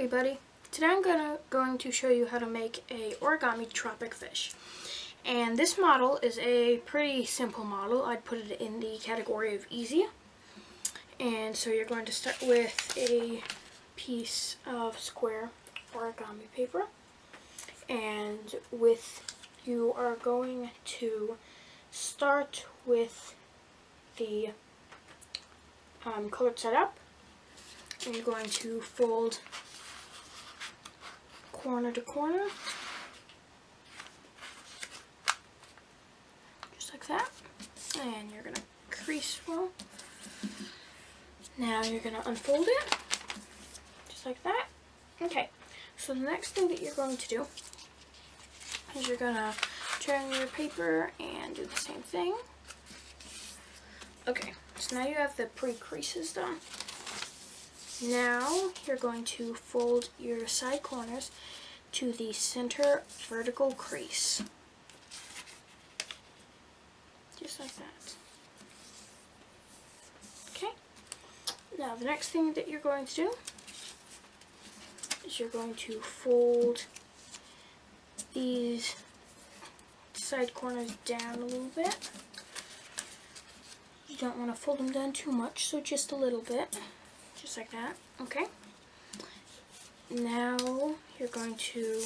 everybody. Today I'm going to show you how to make a Origami Tropic fish. And this model is a pretty simple model. I'd put it in the category of easy. And so you're going to start with a piece of square origami paper. And you are going to start with the colored side up. And you're going to fold corner to corner, just like that, and you're going to crease well. Now you're going to unfold it, just like that. Okay, so the next thing that you're going to do is you're going to turn your paper and do the same thing. Okay, so now you have the pre-creases done. Now you're going to fold your side corners to the center vertical crease. Just like that. Okay. Now the next thing that you're going to do is you're going to fold these side corners down a little bit. You don't want to fold them down too much, so just a little bit. Just like that, okay? Now you're going to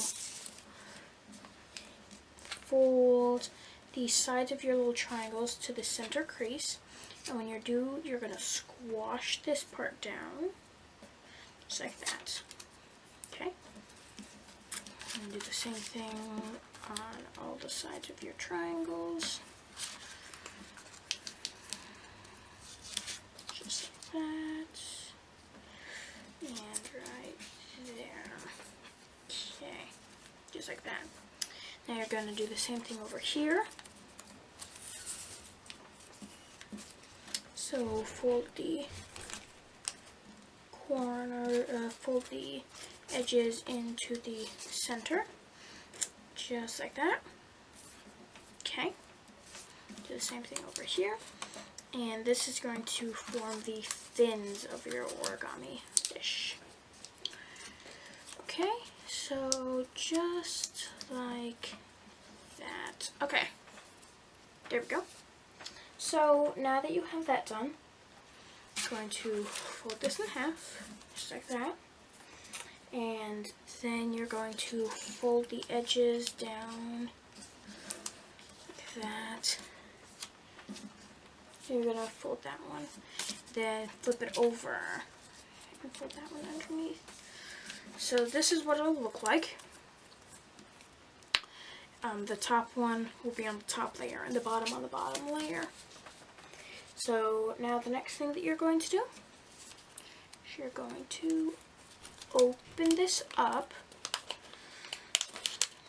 fold the sides of your little triangles to the center crease. And when you do, you're going to squash this part down, just like that, okay? And do the same thing on all the sides of your triangles. Just like that. And right there. Okay, just like that. Now you're going to do the same thing over here. So fold the fold the edges into the center, just like that. Okay, do the same thing over here. And this is going to form the fins of your origami fish. Okay, so just like that. Okay, there we go. So now that you have that done, I'm going to fold this in half, just like that. And then you're going to fold the edges down like that. You're going to fold that one, then flip it over and fold that one underneath. So this is what it'll look like. The top one will be on the top layer and the bottom on the bottom layer. So now the next thing that you're going to do is you're going to open this up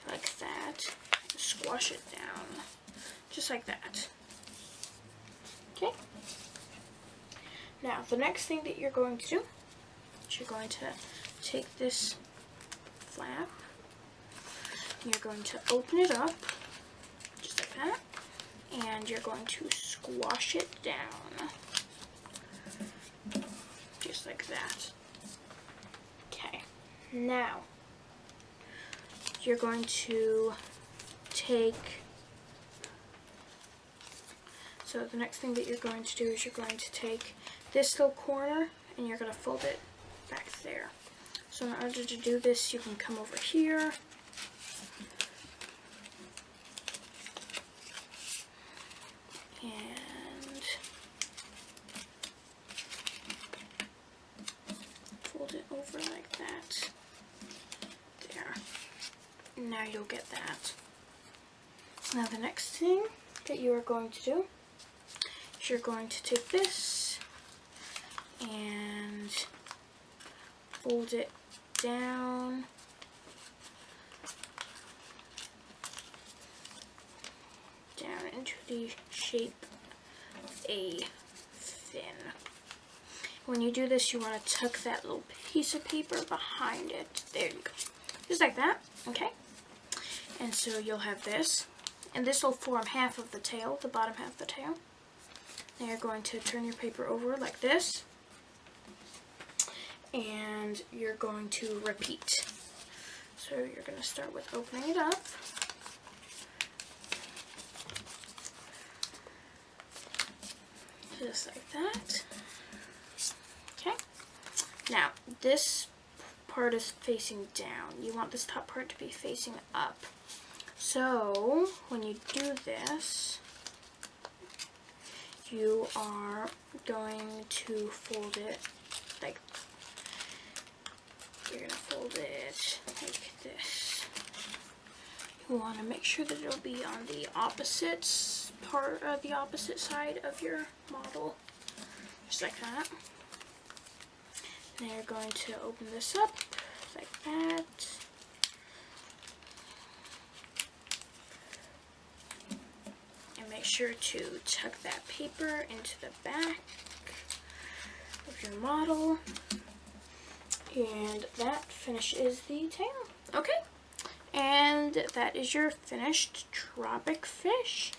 like that, squash it down, just like that. Okay. Now the next thing that you're going to do is you're going to take this flap, and you're going to open it up, just like that, and you're going to squash it down, just like that. Okay, now you're going to so the next thing that you're going to do is you're going to take this little corner and you're going to fold it back there. So in order to do this, you can come over here and fold it over like that. There. Now you'll get that. Now the next thing that you are going to do is you're going to take this and fold it down into the shape of a fin. When you do this, you want to tuck that little piece of paper behind it. There you go. Just like that, okay? And so you'll have this, and this will form half of the tail, the bottom half of the tail. Now you're going to turn your paper over like this, and you're going to repeat. So you're going to start with opening it up. Just like that. Okay. Now, this part is facing down. You want this top part to be facing up. So, when you do this, you are going to fold it like, you're going to fold it like this. You want to make sure that it'll be on the opposite part of the opposite side of your model, just like that. Then you're going to open this up like that. And make sure to tuck that paper into the back of your model. And that finishes the tail. Okay. And that is your finished tropic fish.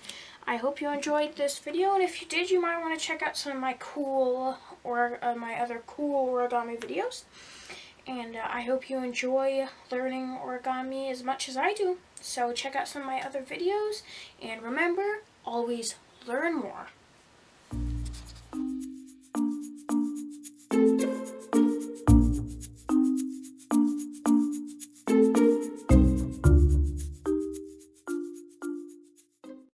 I hope you enjoyed this video, and if you did, you might want to check out some of my cool my other cool origami videos. And I hope you enjoy learning origami as much as I do. So check out some of my other videos, and remember, always learn more.